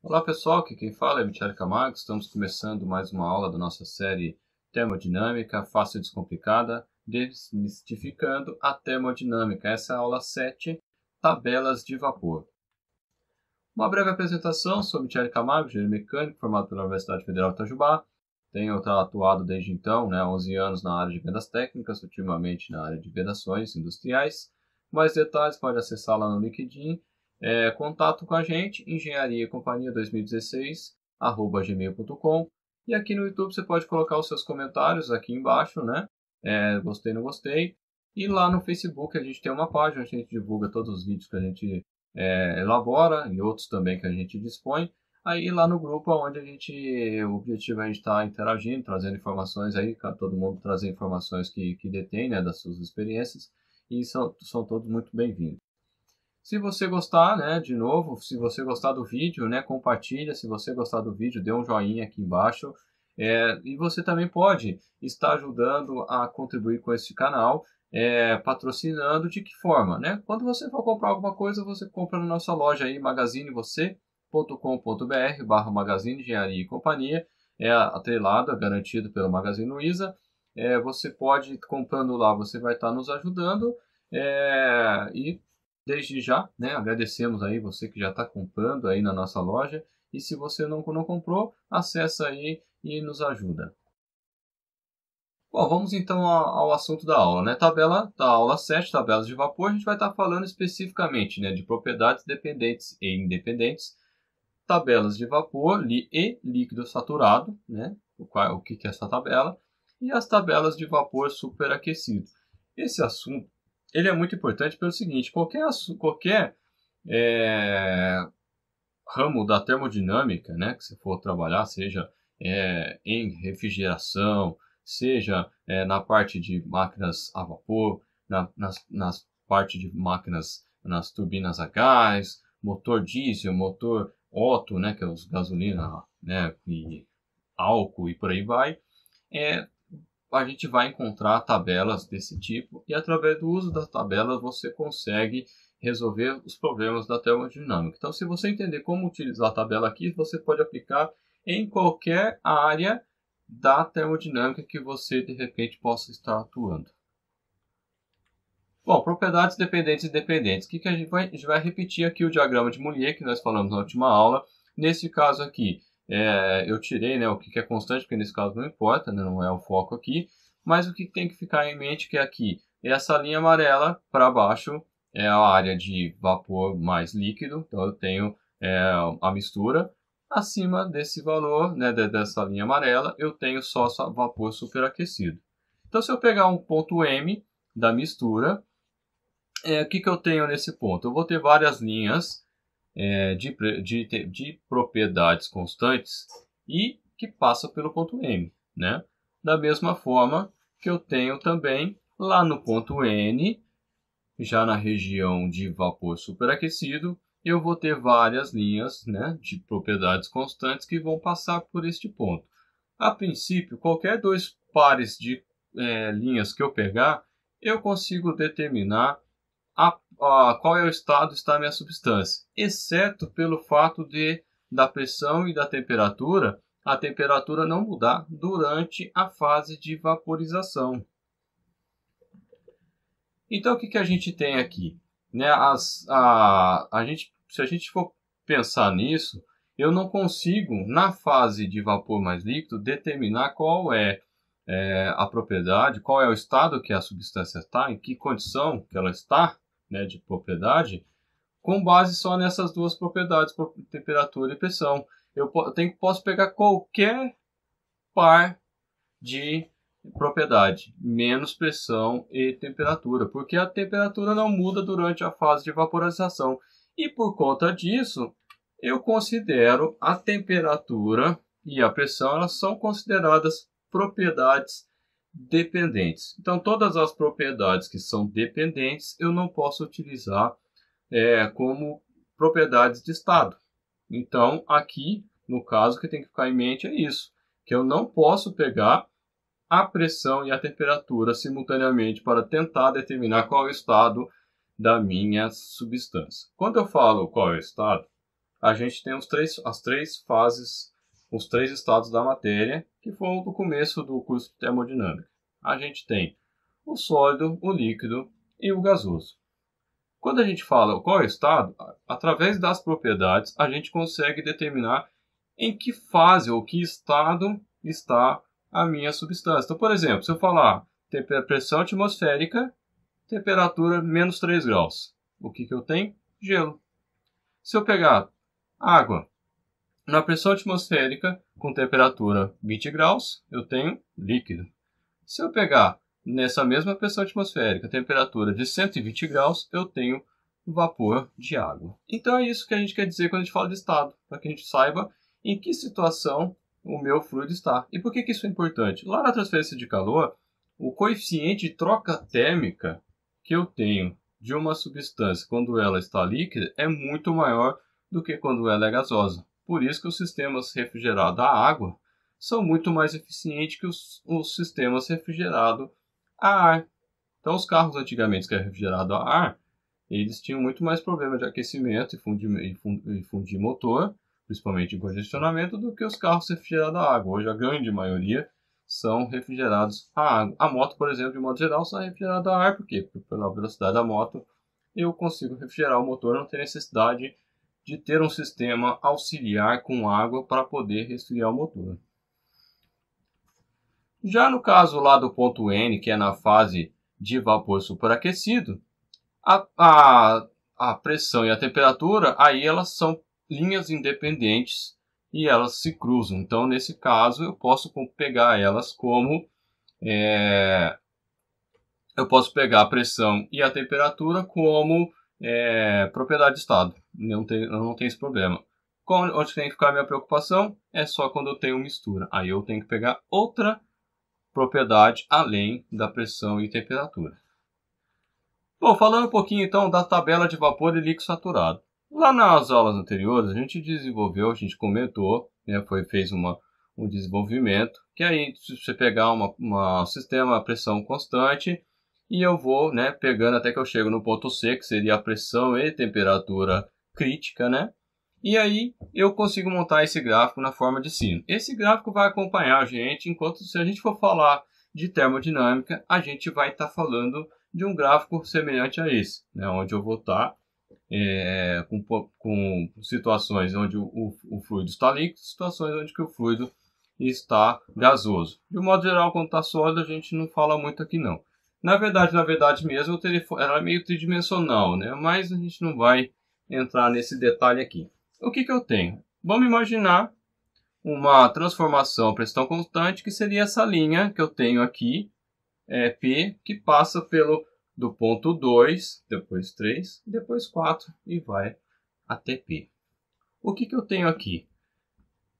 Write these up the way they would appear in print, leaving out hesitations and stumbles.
Olá pessoal, aqui quem fala é Michele Camargo. Estamos começando mais uma aula da nossa série Termodinâmica Fácil e Descomplicada, desmistificando a termodinâmica. Essa é a aula 7, Tabelas de Vapor. Uma breve apresentação, sou Michele Camargo, engenheiro mecânico, formado pela Universidade Federal de Itajubá. Tenho atuado desde então, 11 anos na área de vendas técnicas, ultimamente na área de vedações industriais. Mais detalhes pode acessar lá no LinkedIn. Contato com a gente, engenhariacompanhia2016@gmail.com. E aqui no YouTube você pode colocar os seus comentários aqui embaixo, gostei, não gostei. E lá no Facebook a gente tem uma página, a gente divulga todos os vídeos que a gente elabora e outros também que a gente dispõe. Aí lá no grupo onde o objetivo é a gente estar interagindo, trazendo informações aí, todo mundo trazer informações que detém, das suas experiências, e são todos muito bem-vindos. Se você gostar, de novo, se você gostar do vídeo, compartilha. Se você gostar do vídeo, dê um joinha aqui embaixo. E você também pode estar ajudando a contribuir com esse canal, patrocinando. De que forma? Quando você for comprar alguma coisa, você compra na nossa loja aí, magazinevocê.com.br/magazine engenharia e companhia. É atrelado, é garantido pelo Magazine Luiza. Você pode, comprando lá, você vai estar nos ajudando. E desde já, agradecemos aí você que já está comprando aí na nossa loja. E se você não comprou, acessa aí e nos ajuda. Bom, vamos então ao assunto da aula, Tabela da aula 7, tabelas de vapor. A gente vai estar falando especificamente, de propriedades dependentes e independentes, tabelas de vapor e líquido saturado, o que é essa tabela, e as tabelas de vapor superaquecido. Esse assunto ele é muito importante pelo seguinte: qualquer ramo da termodinâmica, que você for trabalhar, seja em refrigeração, seja na parte de máquinas a vapor, nas parte de máquinas, nas turbinas a gás, motor diesel, motor Otto, que é os gasolina, e álcool e por aí vai, a gente vai encontrar tabelas desse tipo, e através do uso das tabelas você consegue resolver os problemas da termodinâmica. Então, se você entender como utilizar a tabela aqui, você pode aplicar em qualquer área da termodinâmica que você, de repente, possa estar atuando. Bom, propriedades dependentes e dependentes. O que a gente vai? A gente vai repetir aqui o diagrama de Mollier que nós falamos na última aula. Nesse caso aqui, eu tirei o que é constante, porque nesse caso não importa, não é o foco aqui. Mas o que tem que ficar em mente que aqui, essa linha amarela para baixo é a área de vapor mais líquido. Então eu tenho a mistura. Acima desse valor, dessa linha amarela, eu tenho só vapor superaquecido. Então se eu pegar um ponto M da mistura, o que eu tenho nesse ponto? Eu vou ter várias linhas de propriedades constantes e que passam pelo ponto M. Da mesma forma que eu tenho também lá no ponto N, já na região de vapor superaquecido, eu vou ter várias linhas de propriedades constantes que vão passar por este ponto. A princípio, qualquer dois pares de linhas que eu pegar, eu consigo determinar qual é o estado está a minha substância, exceto pelo fato da pressão e da temperatura, a temperatura não mudar durante a fase de vaporização. Então, o que a gente tem aqui? Se a gente for pensar nisso, eu não consigo, na fase de vapor mais líquido, determinar qual é a propriedade, qual é o estado que a substância está, em que condição que ela está, de propriedade, com base só nessas duas propriedades, temperatura e pressão. Eu posso pegar qualquer par de propriedade, menos pressão e temperatura, porque a temperatura não muda durante a fase de vaporização. E por conta disso, eu considero a temperatura e a pressão, elas são consideradas propriedades dependentes. Então, todas as propriedades que são dependentes, eu não posso utilizar como propriedades de estado. Então, aqui, no caso, o que tem que ficar em mente é isso, que eu não posso pegar a pressão e a temperatura simultaneamente para tentar determinar qual é o estado da minha substância. Quando eu falo qual é o estado, a gente tem as três fases, os três estados da matéria, que foram do começo do curso de termodinâmica. A gente tem o sólido, o líquido e o gasoso. Quando a gente fala qual é o estado, através das propriedades, a gente consegue determinar em que fase ou que estado está a minha substância. Então, por exemplo, se eu falar pressão atmosférica, temperatura menos 3 graus. O que eu tenho? Gelo. Se eu pegar água na pressão atmosférica com temperatura 20 graus, eu tenho líquido. Se eu pegar nessa mesma pressão atmosférica, temperatura de 120 graus, eu tenho vapor de água. Então é isso que a gente quer dizer quando a gente fala de estado, para que a gente saiba em que situação o meu fluido está. E por que isso é importante? Lá na transferência de calor, o coeficiente de troca térmica que eu tenho de uma substância quando ela está líquida é muito maior do que quando ela é gasosa. Por isso que os sistemas refrigerados a água são muito mais eficientes que os sistemas refrigerados a ar. Então, os carros antigamente que eram refrigerados a ar, eles tinham muito mais problema de aquecimento e fundir motor, principalmente em congestionamento, do que os carros refrigerados a água. Hoje, a grande maioria são refrigerados a água. A moto, por exemplo, de modo geral, são refrigeradas a ar, porque pela velocidade da moto eu consigo refrigerar o motor, não tem necessidade de ter um sistema auxiliar com água para poder resfriar o motor. Já no caso lá do ponto N, que é na fase de vapor superaquecido, a pressão e a temperatura, aí elas são linhas independentes e elas se cruzam. Então, nesse caso, eu posso pegar elas como... eu posso pegar a pressão e a temperatura como propriedade de estado. Eu não tenho esse problema. Onde tem que ficar a minha preocupação é só quando eu tenho mistura. Aí eu tenho que pegar outra propriedade além da pressão e temperatura. Bom, falando um pouquinho então da tabela de vapor e líquido saturado. Lá nas aulas anteriores a gente desenvolveu, a gente comentou, né, fez um desenvolvimento, que aí se você pegar um sistema a pressão constante, e eu vou, né, pegando até que eu chego no ponto C, que seria a pressão e temperatura crítica, né? E aí eu consigo montar esse gráfico na forma de sino. Esse gráfico vai acompanhar a gente, enquanto se a gente for falar de termodinâmica, a gente vai estar falando de um gráfico semelhante a esse, né, onde eu vou estar com situações onde o fluido está líquido, situações onde que o fluido está gasoso. De um modo geral, quando está sólido, a gente não fala muito aqui não. Na verdade mesmo, ela é meio tridimensional, né? Mas a gente não vai entrar nesse detalhe aqui. O que eu tenho? Vamos imaginar uma transformação pressão constante, que seria essa linha que eu tenho aqui, P, que passa do ponto 2, depois 3, depois 4 e vai até P. O que eu tenho aqui?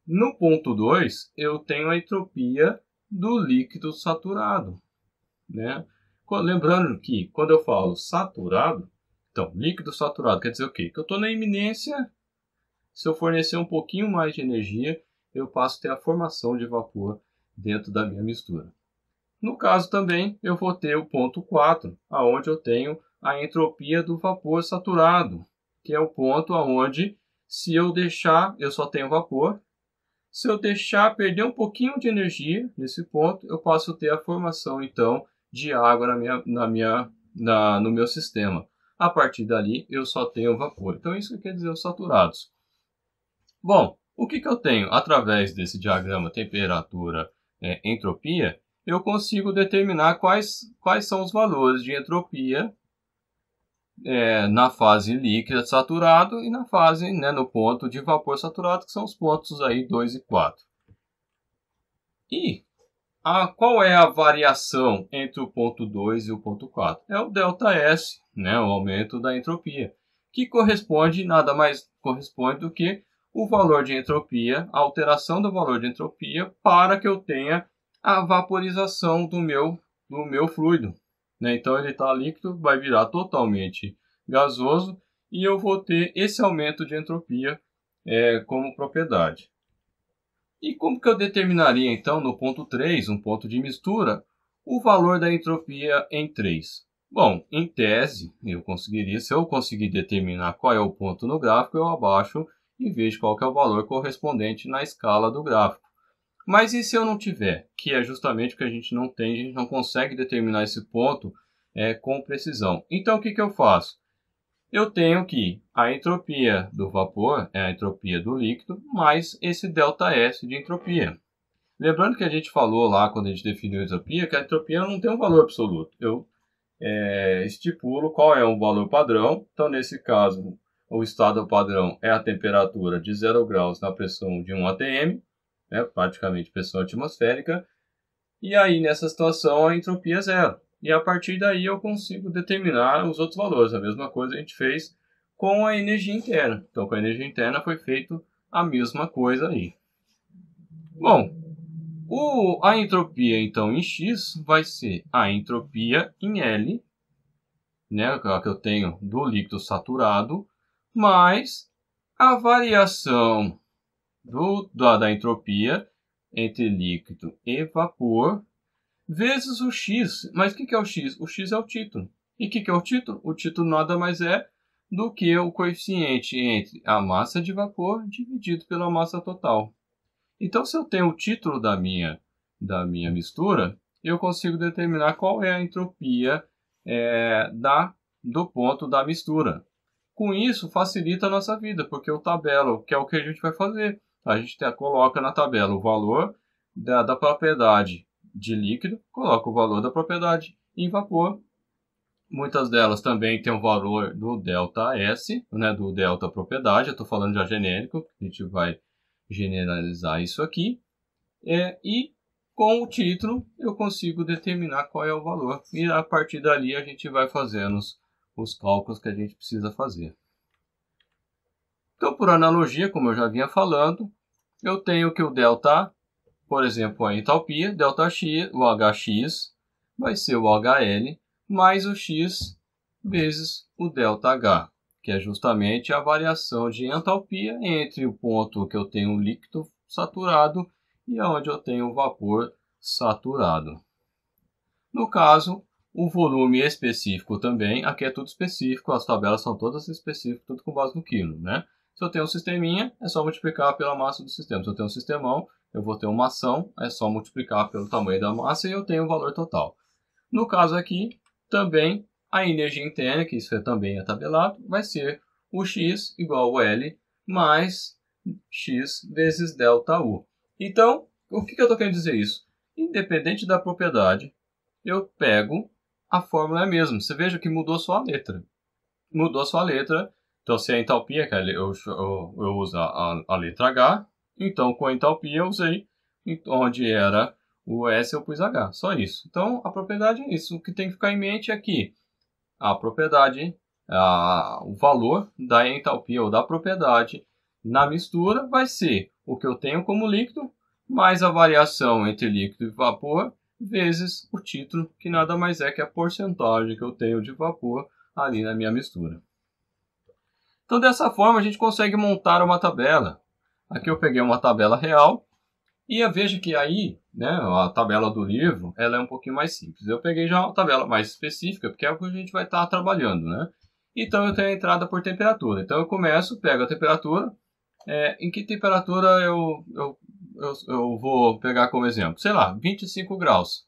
No ponto 2, eu tenho a entropia do líquido saturado, né? Lembrando que quando eu falo saturado, então líquido saturado quer dizer o quê? Que eu estou na iminência, se eu fornecer um pouquinho mais de energia, eu passo a ter a formação de vapor dentro da minha mistura. No caso também, eu vou ter o ponto 4, onde eu tenho a entropia do vapor saturado, que é o ponto onde, se eu deixar, eu só tenho vapor. Se eu deixar perder um pouquinho de energia nesse ponto, eu passo a ter a formação, então, de água no meu sistema. A partir dali, eu só tenho vapor. Então, isso quer dizer os saturados. Bom, o que eu tenho? Através desse diagrama temperatura, entropia, eu consigo determinar quais são os valores de entropia na fase líquida saturado e na fase, né, no ponto de vapor saturado, que são os pontos aí 2 e 4. E qual é a variação entre o ponto 2 e o ponto 4? É o ΔS, né, o aumento da entropia, que nada mais corresponde do que o valor de entropia, a alteração do valor de entropia para que eu tenha a vaporização do meu fluido, né? Então ele está líquido, vai virar totalmente gasoso e eu vou ter esse aumento de entropia como propriedade. E como que eu determinaria então no ponto 3, um ponto de mistura, o valor da entropia em 3? Bom, em tese, eu conseguiria, se eu conseguir determinar qual é o ponto no gráfico, eu abaixo e vejo qual que é o valor correspondente na escala do gráfico. Mas e se eu não tiver? Que é justamente o que a gente não tem, a gente não consegue determinar esse ponto com precisão. Então o que eu faço? Eu tenho que a entropia do vapor é a entropia do líquido mais esse ΔS de entropia. Lembrando que a gente falou lá, quando a gente definiu a entropia, que a entropia não tem um valor absoluto. Eu estipulo qual é um valor padrão. Então, nesse caso, o estado padrão é a temperatura de 0 graus na pressão de 1 atm, praticamente pressão atmosférica. E aí, nessa situação, a entropia é zero. E a partir daí eu consigo determinar os outros valores. A mesma coisa a gente fez com a energia interna. Então, com a energia interna foi feito a mesma coisa aí. Bom, a entropia, então, em X vai ser a entropia em L, né, que eu tenho do líquido saturado, mais a variação da entropia entre líquido e vapor, vezes o X. Mas o que é o X? O X é o título. E o que é o título? O título nada mais é do que o coeficiente entre a massa de vapor dividido pela massa total. Então, se eu tenho o título da minha mistura, eu consigo determinar qual é a entropia do ponto da mistura. Com isso, facilita a nossa vida, porque eu tabelo, que é o que a gente vai fazer. A gente coloca na tabela o valor da propriedade de líquido, coloca o valor da propriedade em vapor. Muitas delas também têm o valor do ΔS, né, do delta propriedade. Eu estou falando já genérico, a gente vai generalizar isso aqui. E com o título eu consigo determinar qual é o valor. E a partir dali a gente vai fazendo os cálculos que a gente precisa fazer. Então, por analogia, como eu já vinha falando, eu tenho que o delta, por exemplo, a entalpia, ΔX, o HX vai ser o HL mais o X vezes o ΔH, que é justamente a variação de entalpia entre o ponto que eu tenho um líquido saturado e onde eu tenho o vapor saturado. No caso, o volume específico também, aqui é tudo específico, as tabelas são todas específicas, tudo com base no quilo, né? Se eu tenho um sisteminha, é só multiplicar pela massa do sistema. Se eu tenho um sistemão, eu vou ter uma ação, é só multiplicar pelo tamanho da massa e eu tenho o valor total. No caso aqui, também a energia interna, que isso também é tabelado, vai ser o X igual ao L mais X vezes ΔU. Então, o que eu estou querendo dizer isso? Independente da propriedade, eu pego, a fórmula é a mesma. Você veja que mudou só a letra. Mudou só a letra. Então, se a entalpia, que eu uso a letra H, então com a entalpia eu usei, onde era o S eu pus H. Só isso. Então, a propriedade é isso. O que tem que ficar em mente é que a propriedade, o valor da entalpia ou da propriedade na mistura vai ser o que eu tenho como líquido, mais a variação entre líquido e vapor, vezes o título, que nada mais é que a porcentagem que eu tenho de vapor ali na minha mistura. Então, dessa forma, a gente consegue montar uma tabela. Aqui eu peguei uma tabela real e veja que aí, né, a tabela do livro, ela é um pouquinho mais simples. Eu peguei já uma tabela mais específica, porque é o que a gente vai estar trabalhando, né? Então, eu tenho a entrada por temperatura. Então, eu começo, pego a temperatura. Em que temperatura eu vou pegar como exemplo? Sei lá, 25 graus.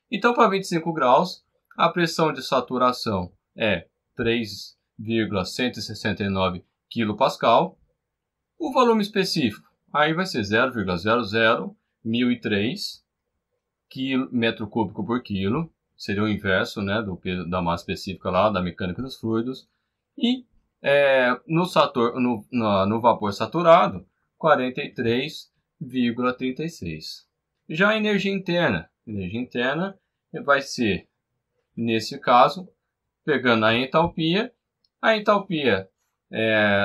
Então, para 25 graus, a pressão de saturação é 3,169 kPa. O volume específico, aí vai ser 0,00103 metro cúbico por quilo. Seria o inverso, né, da massa específica lá, da mecânica dos fluidos. E no vapor saturado, 43,36. Já a energia interna vai ser, nesse caso, pegando a entalpia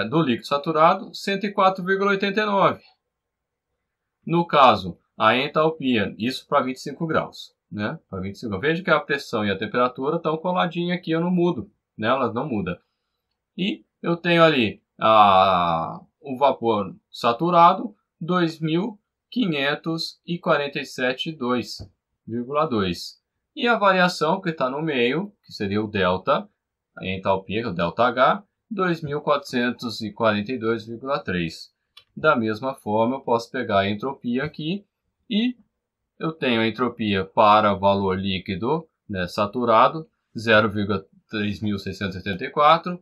do líquido saturado, 104,89. No caso, a entalpia, isso para 25 graus. Né? Para 25. Veja que a pressão e a temperatura estão coladinhas aqui, eu não mudo, né? Elas não mudam. E eu tenho ali o vapor saturado, 2.547,2. E a variação que está no meio, que seria o delta, a entalpia, que é o ΔH, 2.442,3. Da mesma forma, eu posso pegar a entropia aqui e eu tenho a entropia para valor líquido, né, saturado, 0,3684.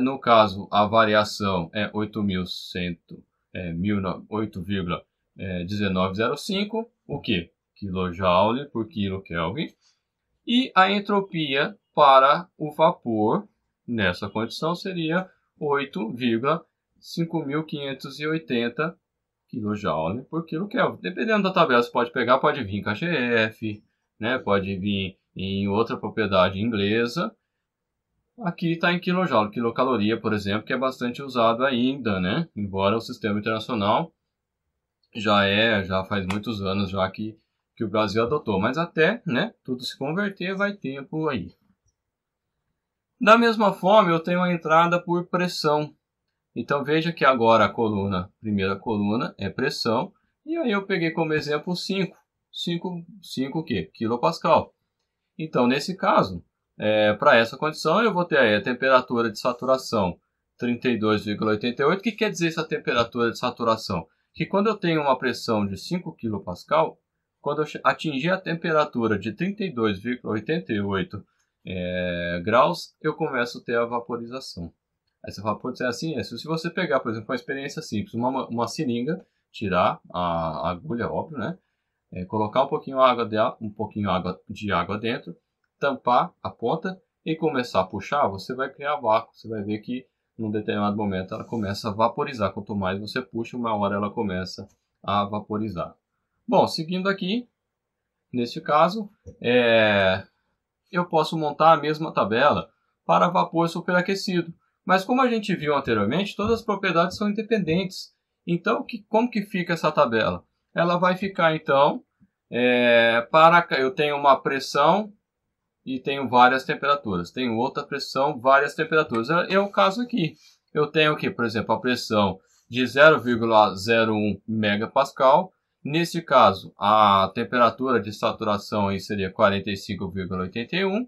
No caso, a variação é 8.1905, o que? Kilojoule por quilo Kelvin. E a entropia para o vapor, nessa condição, seria 8,5580 kJ por quilo Kelvin. Dependendo da tabela, você pode pegar, pode vir em KGF, né? Pode vir em outra propriedade inglesa. Aqui está em kJ, quilocaloria, por exemplo, que é bastante usado ainda, né? Embora o sistema internacional já faz muitos anos já que o Brasil adotou. Mas até, né, tudo se converter, vai tempo aí. Da mesma forma, eu tenho a entrada por pressão. Então veja que agora a primeira coluna é pressão, e aí eu peguei como exemplo 5 o quê? Kilopascal. Então nesse caso, para essa condição eu vou ter aí a temperatura de saturação 32,88. O que quer dizer essa temperatura de saturação? Que quando eu tenho uma pressão de 5 kPa, quando eu atingir a temperatura de 32,88 graus, eu começo a ter a vaporização. Aí você fala, pode ser assim, se você pegar, por exemplo, uma experiência simples, uma seringa, tirar a agulha, óbvio, né? Colocar um pouquinho de água dentro, tampar a ponta e começar a puxar, você vai criar vácuo. Você vai ver que num determinado momento ela começa a vaporizar. Quanto mais você puxa, uma hora ela começa a vaporizar. Bom, seguindo aqui, neste caso, eu posso montar a mesma tabela para vapor superaquecido. Mas como a gente viu anteriormente, todas as propriedades são independentes. Então, como que fica essa tabela? Ela vai ficar, então, eu tenho uma pressão e tenho várias temperaturas. Tenho outra pressão, várias temperaturas. É o caso aqui. Eu tenho aqui, por exemplo, a pressão de 0,01 megapascal. Nesse caso, a temperatura de saturação aí seria 45,81.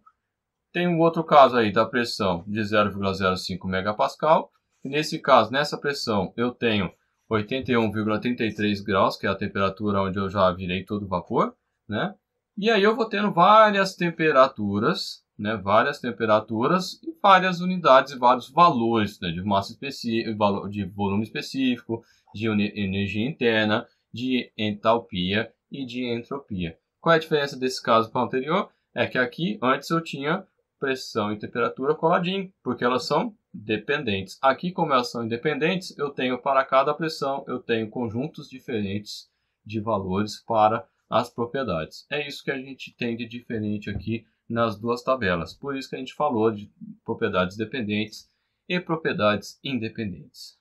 Tem um outro caso aí da pressão de 0,05 megapascal. E nesse caso, nessa pressão, eu tenho 81,33 graus, que é a temperatura onde eu já virei todo o vapor, né? E aí eu vou tendo várias temperaturas, né? Várias temperaturas e várias unidades e vários valores, né? De massa específica, de volume específico, de energia interna, de entalpia e de entropia. Qual é a diferença desse caso para o anterior? É que aqui, antes eu tinha pressão e temperatura coladinho, porque elas são dependentes. Aqui, como elas são independentes, eu tenho para cada pressão, eu tenho conjuntos diferentes de valores para as propriedades. É isso que a gente tem de diferente aqui nas duas tabelas. Por isso que a gente falou de propriedades dependentes e propriedades independentes.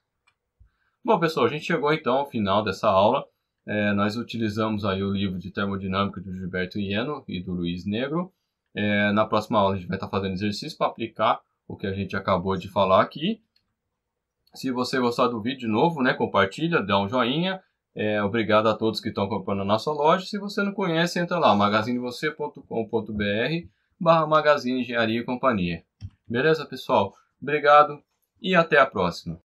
Bom, pessoal, a gente chegou então ao final dessa aula. Nós utilizamos aí o livro de termodinâmica do Gilberto Ieno e do Luiz Negro. Na próxima aula a gente vai estar fazendo exercício para aplicar o que a gente acabou de falar aqui. Se você gostar do vídeo de novo, né, compartilha, dá um joinha. Obrigado a todos que estão comprando a nossa loja. Se você não conhece, entra lá, magazinevocê.com.br/Magazine Engenharia e Companhia. Beleza, pessoal? Obrigado e até a próxima.